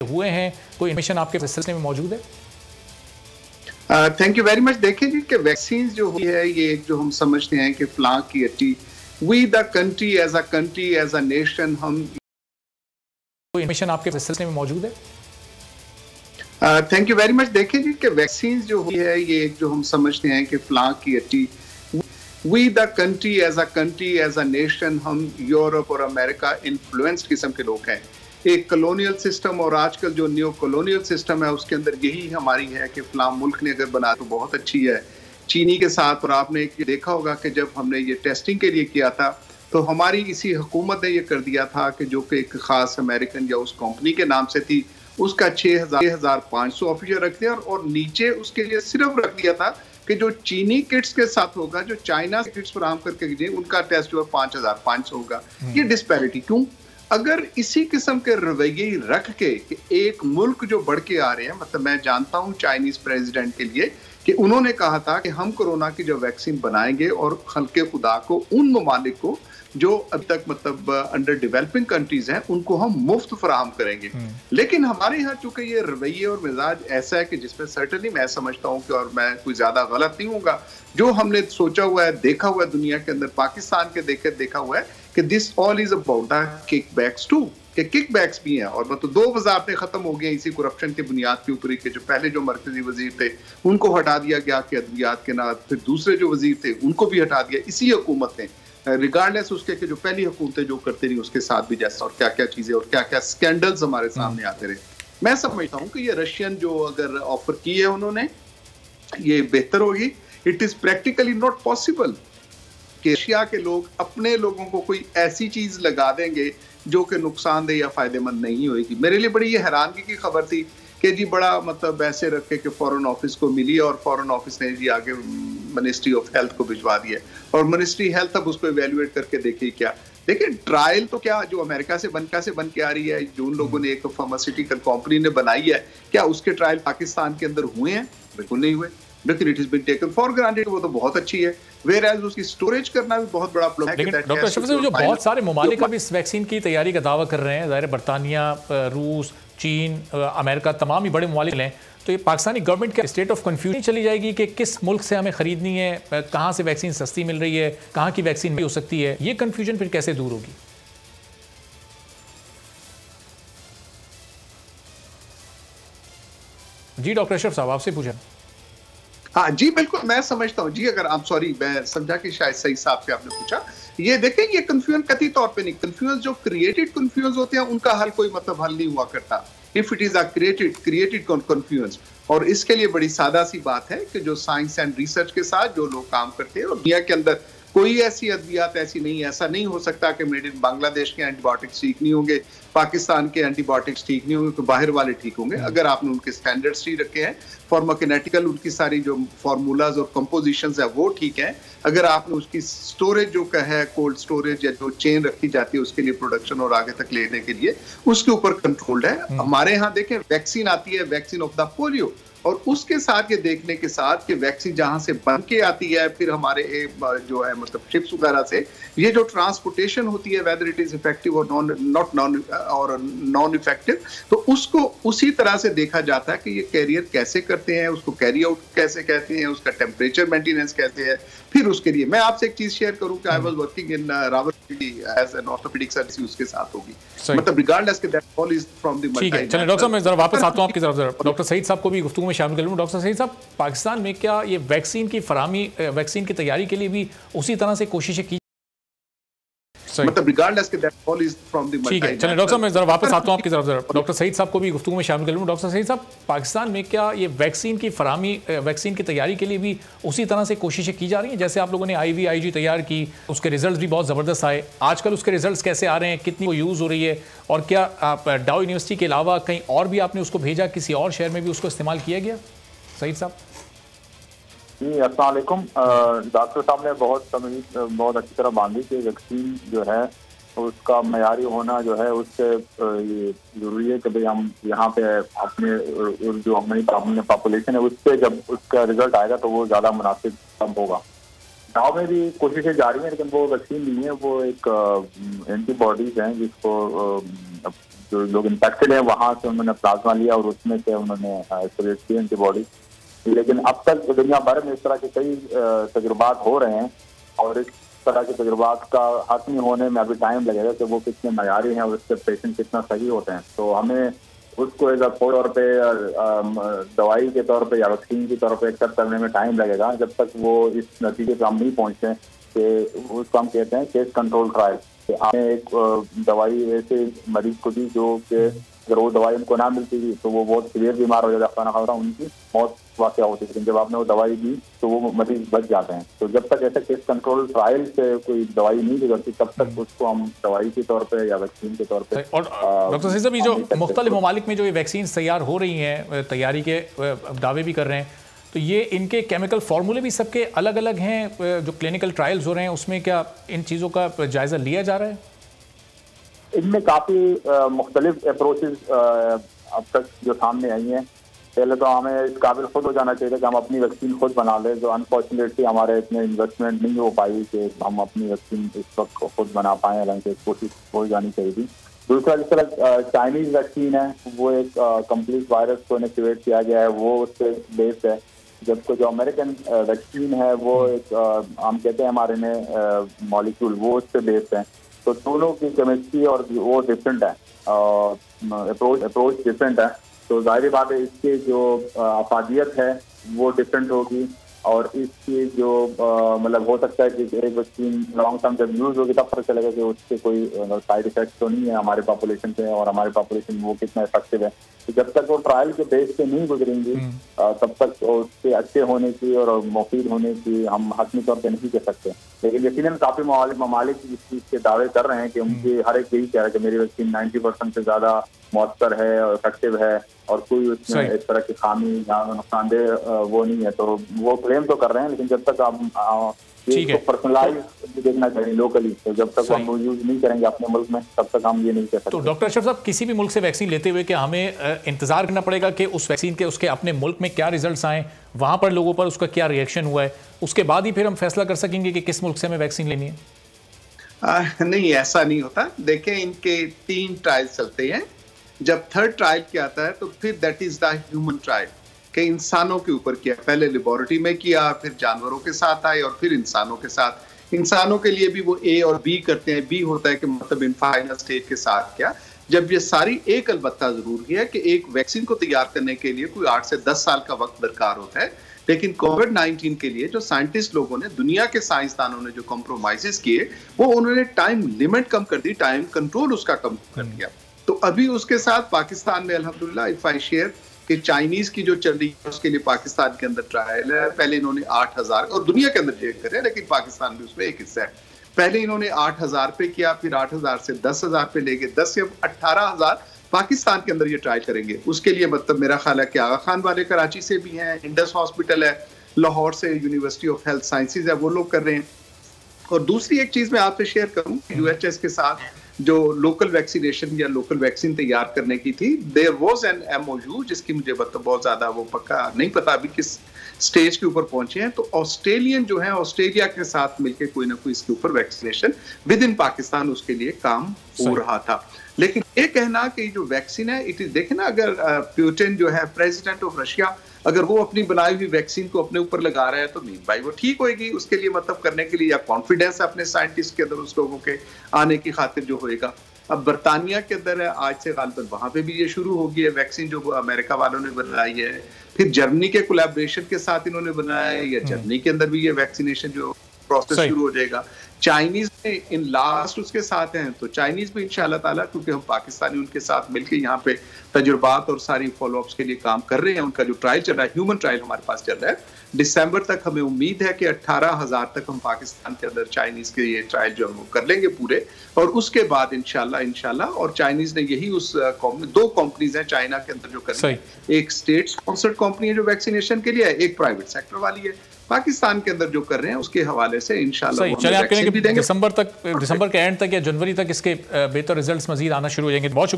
हुए हैं, कोई इन्फॉर्मेशन आपके सिलसिले में मौजूद है? Thank you very much. देखें जी कि वैक्सीन जो हुई है ये एक जो हम समझते हैं कि फ्लां की अट्टी we the country as a nation हम कोई इन्फॉर्मेशन आपके सिलसिले में मौजूद है? Thank you very much. देखें जी कि वैक्सीन जो हुई है ये एक जो हम समझते हैं कि फ्लां की अट्टी we the country as a nation हम यूरोप और अमेरिका इन्फ्लुएंस्ड किस्म के लोग हैं। एक कॉलोनियल सिस्टम और आजकल जो न्यू कॉलोनियल सिस्टम है उसके अंदर यही हमारी है कि फलां मुल्क ने अगर बना तो बहुत अच्छी है चीनी के साथ। और आपने देखा होगा कि जब हमने ये टेस्टिंग के लिए किया था तो हमारी इसी हुकूमत ने ये कर दिया था कि जो कि एक खास अमेरिकन या उस कंपनी के नाम से थी उसका 6,500 ऑफिसर रख दिया और नीचे उसके लिए सिर्फ रख दिया था कि जो चीनी किट्स के साथ होगा, जो चाइना से किट्स फराहम करके दिए उनका टेस्ट जो है 5,500 होगा। ये डिस्पैरिटी क्यों? अगर इसी किस्म के रवैये रख के कि एक मुल्क जो बढ़ के आ रहे हैं, मतलब मैं जानता हूं चाइनीज प्रेसिडेंट के लिए कि उन्होंने कहा था कि हम कोरोना की जो वैक्सीन बनाएंगे और खल्के खुदा को उन ममालिक को जो अब तक मतलब अंडर डेवलपिंग कंट्रीज हैं उनको हम मुफ्त फराहम करेंगे। लेकिन हमारे यहाँ चूंकि ये रवैये और मिजाज ऐसा है कि जिसमें सर्टनली मैं समझता हूँ कि और मैं कोई ज्यादा गलत नहीं होगा, जो हमने सोचा हुआ है देखा हुआ है दुनिया के अंदर पाकिस्तान के देखा हुआ है कि this all is about the kickbacks too, कि किकबैक्स भी हैं। और मतलब 2 वजारतें खत्म हो गई इसी करप्शन की बुनियाद के ऊपर कि जो पहले जो मरकजी वजीर थे उनको हटा दिया गया कि अदवियात के ना, फिर दूसरे जो वजीर थे उनको भी हटा दिया इसी हुकूमत ने, रिगार्डलेस उसके कि जो पहली हुकूमतें जो करती रही उसके साथ भी जैसा और क्या क्या चीजें और क्या क्या स्कैंडल्स हमारे सामने आते रहे। मैं समझता हूँ कि ये रशियन जो अगर ऑफर की है उन्होंने ये बेहतर होगी। It is practically not possible कि एशिया के लोग अपने लोगों को कोई ऐसी चीज लगा देंगे जो कि नुकसानदेह या फायदेमंद नहीं होगी। मेरे लिए बड़ी ये हैरानगी की खबर थी कि जी बड़ा मतलब ऐसे रखे कि फॉरेन ऑफिस को मिली और फॉरेन ऑफिस ने जी आगे मिनिस्ट्री ऑफ हेल्थ को भिजवा दिया और मिनिस्ट्री हेल्थ अब उसको इवेल्युएट करके देखिए क्या। देखिए ट्रायल तो क्या जो अमेरिका से बन के आ रही है, जो उन लोगों ने एक फार्मास्यूटिकल कंपनी ने बनाई है, क्या उसके ट्रायल पाकिस्तान के अंदर हुए हैं? बिल्कुल नहीं हुए। लेकिन it is been taken for granted, वो तो बहुत अच्छी है। वेयर उसकी स्टोरेज करना भी बहुत बड़ा प्रॉब्लम है। लेकिन डॉक्टर अशरफ साहब, जो बहुत सारे ममालिक अब इस वैक्सीन की तैयारी का दावा कर रहे हैं, ज़ाहिर बरतानिया, रूस, चीन, अमेरिका, तमाम ही बड़े ममालिक हैं, तो ये पाकिस्तानी गवर्नमेंट के स्टेट ऑफ कन्फ्यूजन चली जाएगी कि किस मुल्क से हमें खरीदनी है, कहाँ से वैक्सीन सस्ती मिल रही है, कहाँ की वैक्सीन भी हो सकती है। ये कन्फ्यूजन फिर कैसे दूर होगी? जी डॉक्टर अशरफ साहब, आपसे पूछा। हाँ जी बिल्कुल, मैं समझता हूँ जी। अगर आप सॉरी मैं समझा कि शायद सही हिसाब से आपने पूछा। ये देखें, ये कंफ्यूजन कतई तौर पे नहीं, कंफ्यूजन जो क्रिएटेड कंफ्यूजन होते हैं उनका हल कोई मतलब हल नहीं हुआ करता। If it is a created confusion, और इसके लिए बड़ी सादा सी बात है कि जो साइंस एंड रिसर्च के साथ जो लोग काम करते हैं और दुनिया के अंदर कोई ऐसी अद्वियात ऐसी नहीं, ऐसा नहीं हो सकता कि मेड इन बांग्लादेश के एंटीबायोटिक्स ठीक नहीं होंगे, पाकिस्तान के एंटीबायोटिक्स ठीक नहीं होंगे, तो बाहर वाले ठीक होंगे अगर आपने उनके स्टैंडर्ड्स ठीक रखे हैं। फार्माकोकिनेटिकल उनकी सारी जो फार्मूलाज और कंपोजिशंस है वो ठीक है। अगर आपने उसकी स्टोरेज जो का है, कोल्ड स्टोरेज या जो चेन रखी जाती है उसके लिए प्रोडक्शन और आगे तक लेने के लिए उसके ऊपर कंट्रोल्ड है। हमारे यहाँ देखें वैक्सीन आती है, वैक्सीन ऑफ द पोलियो, और उसके साथ ये देखने के साथ कि वैक्सीन जहां से बन के आती है फिर हमारे जो है मतलब शिप्स वगैरह से ये जो ट्रांसपोर्टेशन होती है, वेदर इट इज इफेक्टिव और नॉन इफेक्टिव, तो उसको उसी तरह से देखा जाता है कि ये कैरियर कैसे करते हैं, उसको कैरी आउट कैसे कहते हैं, उसका टेम्परेचर मेंटेनेंस कैसे है। फिर उसके लिए मैं आपसे एक चीज शेयर करूं कि I was working in Rawalpindi as an orthopaedic surgeon, उसके साथ होगी मतलब रिगार्डलेस के that all is from the ठीक है। चलिए डॉक्टर साहब, मैं जरा वापस आता हूं आपकी तरफ। डॉक्टर सईद साहब को भी गुफ्तगू में शामिल कर लूं। डॉक्टर सईद साहब, पाकिस्तान में क्या ये वैक्सीन की फराहमी, वैक्सीन की तैयारी के लिए भी उसी तरह से कोशिशें की मतलब रिगार्डलेस के that all is from the ठीक है। चलिए डॉक्टर साहब, मैं जरा वापस आता हूं आपकी तरफ। डॉक्टर सईद साहब को भी गुफ्तगू में शामिल कर लूं। डॉक्टर सईद साहब, पाकिस्तान में क्या ये वैक्सीन की फराहमी, वैक्सीन की तैयारी के लिए भी उसी तरह से कोशिशें की जा रही हैं? जैसे आप लोगों ने IVIG तैयार की, उसके रिजल्ट भी बहुत ज़बरदस्त आए, आजकल उसके रिजल्ट कैसे आ रहे हैं, कितनी वो यूज़ हो रही है, और क्या आप डाउ यूनिवर्सिटी के अलावा कहीं और भी आपने उसको भेजा, किसी और शहर में भी उसको इस्तेमाल किया गया? सईद साहब जी अस्सलाम वालेकुम। डॉक्टर साहब ने बहुत अच्छी तरह बांधी कि वैक्सीन जो है उसका मयारी होना जो है उससे ये जरूरी है कि भाई हम यहाँ पे अपने जो हमारी पॉपुलेशन है उससे जब उसका रिजल्ट आएगा तो वो ज़्यादा मुनासिब कम होगा। गाँव में भी कोशिशें जारी हैं, लेकिन वो वैक्सीन नहीं है, वो एक एंटीबॉडीज हैं जिसको जो लोग इन्फेक्टेड हैं वहाँ से उन्होंने प्लाज्मा लिया और उसमें से उन्होंने आइसोलेट की एंटीबॉडी। लेकिन अब तक दुनिया भर में इस तरह के कई तजुर्बात हो रहे हैं और इस तरह के तजुर्बात का खत्म होने में अभी टाइम लगेगा कि वो कितने मयारी हैं और उससे पेशेंट कितना सही होते हैं। तो हमें उसको एज तौर पे दवाई के तौर पे या वैक्सीन के तौर पे एक्सेप्ट करने में टाइम लगेगा जब तक वो इस नतीजे पर हम नहीं पहुंचते कि उसको हम कहते हैं केस कंट्रोल ट्रायल। आपने एक दवाई ऐसे मरीज को दी जो कि अगर वो दवाई उनको ना मिलती थी तो वो बहुत सीवियर बीमार हो जाता, खाना खा रहा उनकी मौत वाक़या होती थी। लेकिन जब आपने वो दवाई दी तो वो मरीज बच जाते हैं। तो जब तक ऐसे केस कंट्रोल ट्रायल से कोई दवाई नहीं गुजरती तब तक उसको हम दवाई के तौर पे या वैक्सीन के तौर पे। और डॉक्टर सईद साहब, ये जो मुख्तलिफ ममालिक में जो ये वैक्सीन तैयार हो रही हैं, तैयारी के दावे भी कर रहे हैं, तो ये इनके केमिकल फार्मूले भी सबके अलग अलग हैं। जो क्लिनिकल ट्रायल्स हो रहे हैं उसमें क्या इन चीज़ों का जायज़ा लिया जा रहा है? इनमें काफ़ी मुख्तलिफ अप्रोचेज अब तक जो सामने आई हैं। पहले तो हमें इस काबिल खुद हो जाना चाहिए कि हम अपनी वैक्सीन खुद बना लें, जो अनफॉर्चुनेटली हमारे इतने इन्वेस्टमेंट नहीं हो पाई कि हम अपनी वैक्सीन इस वक्त खुद बना पाएँ, हालांकि कोशिश हो जानी चाहिए थी। दूसरा, जिस तरह चाइनीज़ वैक्सीन है वो एक कंप्लीट वायरस को इनएक्टिवेट किया गया है, वो उससे बेस्ड है, जबकि जो अमेरिकन वैक्सीन है वो एक हम कहते हैं हमारे में मॉलिक्यूल वो उससे बेस्ड है। तो दोनों की केमिस्ट्री और वो डिफरेंट है, अप्रोच डिफरेंट है। तो जाहिर बात है इसकी जो अफादियत है वो डिफरेंट होगी और इसकी जो मतलब हो सकता है कि एक वैक्सीन लॉन्ग टर्म जब यूज होगी तब पता चलेगा कि उससे कोई साइड इफेक्ट तो नहीं है हमारे पॉपुलेशन पे और हमारे पॉपुलेशन वो कितना इफेक्टिव है। तो जब तक वो ट्रायल के बेस पे नहीं गुजरेंगी तब तक उसके अच्छे होने की और मुफीद होने की हम हतमी तौर पर नहीं कह सकते। लेकिन यकीनन काफी ममालिक इस चीज के दावे कर रहे हैं कि उनकी हर एक यही कह रहा है कि मेरी वैक्सीन 90% से ज्यादा मौसर है और इफेक्टिव है और कोई उसमें इस तरह की खामी या नुकसानदेह वो नहीं है। तो वो क्लेम तो कर रहे हैं, लेकिन जब तक आप इसको पर्सनलाइज देखना चाहिए लोकली, तो जब तक हम यूज नहीं करेंगे अपने मुल्क में तब तक हम ये नहीं कह सकते। तो डॉक्टर अशरफ साहब, किसी भी मुल्क से वैक्सीन लेते हुए क्या हमें इंतजार करना पड़ेगा कि उस वैक्सीन के उसके अपने मुल्क में क्या रिजल्ट्स आए, वहां पर लोगों पर उसका क्या रिएक्शन हुआ है, उसके बाद ही फिर हम फैसला कर सकेंगे कि किस मुल्क से हमें वैक्सीन लेनी है? नहीं, ऐसा नहीं होता। देखें, इनके 3 ट्रायल चलते हैं। जब थर्ड ट्रायल किया आता है तो फिर that is the human trial के इंसानों के ऊपर किया। पहले लेबोरेटरी में किया, फिर जानवरों के साथ आए और फिर इंसानों के साथ। इंसानों के लिए भी वो ए और बी करते हैं। बी होता है कि मतलब इन फाइनल स्टेज के साथ क्या। जब ये सारी एक अलबत्ता जरूरी है कि एक वैक्सीन को तैयार करने के लिए कोई 8 से 10 साल का वक्त दरकार होता है, लेकिन कोविड-19 के लिए जो साइंटिस्ट लोगों ने, दुनिया के साइंसदानों ने जो कॉम्प्रोमाइजेस किए वो उन्होंने टाइम लिमिट कम कर दी, टाइम कंट्रोल उसका कम कर दिया। तो अभी उसके साथ पाकिस्तान में अल्हम्दुलिल्लाह इफ आई शेयर कि चाइनीज की जो चल रही है उसके लिए पाकिस्तान के अंदर ट्रायल है। पहले इन्होंने 8,000 और दुनिया के अंदर चेक करे, लेकिन पाकिस्तान भी उसमें एक हिस्सा है। पहले इन्होंने 8,000 पे किया, फिर 8,000 से 10,000 पे ले गए, 10 से 18,000 पाकिस्तान के अंदर ये ट्रायल करेंगे। उसके लिए मतलब मेरा ख्याल है कि आगा खान वाले कराची से भी हैं, इंडस हॉस्पिटल है, लाहौर से यूनिवर्सिटी ऑफ हेल्थ साइंसेज है, वो लोग कर रहे हैं। और दूसरी एक चीज मैं आपसे शेयर करूं, यूएचएस के साथ जो लोकल वैक्सीनेशन या लोकल वैक्सीन तैयार करने की थी, देयर वाज एन एमओयू, जिसकी मुझे मतलब बहुत ज्यादा वो पक्का नहीं पता अभी किस स्टेज के ऊपर पहुंचे हैं। तो ऑस्ट्रेलियन जो है, ऑस्ट्रेलिया के साथ मिलकर कोई ना कोई इसके ऊपर वैक्सीनेशन विद इन पाकिस्तान उसके लिए काम हो रहा था। लेकिन ये कहना कि जो वैक्सीन है, इट इज देखे ना, अगर पुतिन जो है प्रेसिडेंट ऑफ रशिया, अगर वो अपनी बनाई हुई वैक्सीन को अपने ऊपर लगा रहा है तो नहीं भाई वो ठीक होएगी। उसके लिए मतलब करने के लिए या कॉन्फिडेंस है अपने साइंटिस्ट के अंदर उस लोगों के आने की खातिर जो होएगा। अब बरतानिया के अंदर है, आज से गालिबन वहां पे भी ये शुरू हो गई है वैक्सीन जो अमेरिका वालों ने बनाई है। फिर जर्मनी के कोलैबोरेशन के साथ इन्होंने बनाया है, या जर्मनी के अंदर भी ये वैक्सीनेशन जो प्रोसेस शुरू हो जाएगा। चाइनीज में इन लास्ट उसके साथ हैं, तो चाइनीज में इंशाल्लाह ताला, क्योंकि हम पाकिस्तानी उनके साथ मिलकर यहाँ पे तजुर्बात और सारी फॉलोअप्स के लिए काम कर रहे हैं। उनका जो ट्रायल चल रहा है, ह्यूमन ट्रायल हमारे पास चल रहा है, दिसंबर तक हमें उम्मीद है कि 18,000 तक हम पाकिस्तान के अंदर चाइनीज के ये ट्रायल जो हम कर लेंगे पूरे। और उसके बाद इंशाल्लाह और चाइनीज ने यही उस 2 कंपनीज हैं चाइना के अंदर जो कर रही है, एक स्टेट स्पॉन्सर्ड कंपनी है जो वैक्सीनेशन के लिए है, एक प्राइवेट सेक्टर वाली है। पाकिस्तान के अंदर जो कर रहे हैं उसके हवाले से इंशाल्लाह चलिए आप कहेंगे दिसंबर के एंड तक या जनवरी तक इसके बेहतर रिजल्ट्स मजीद आना शुरू हो जाएंगे। बहुत शुक्रिया।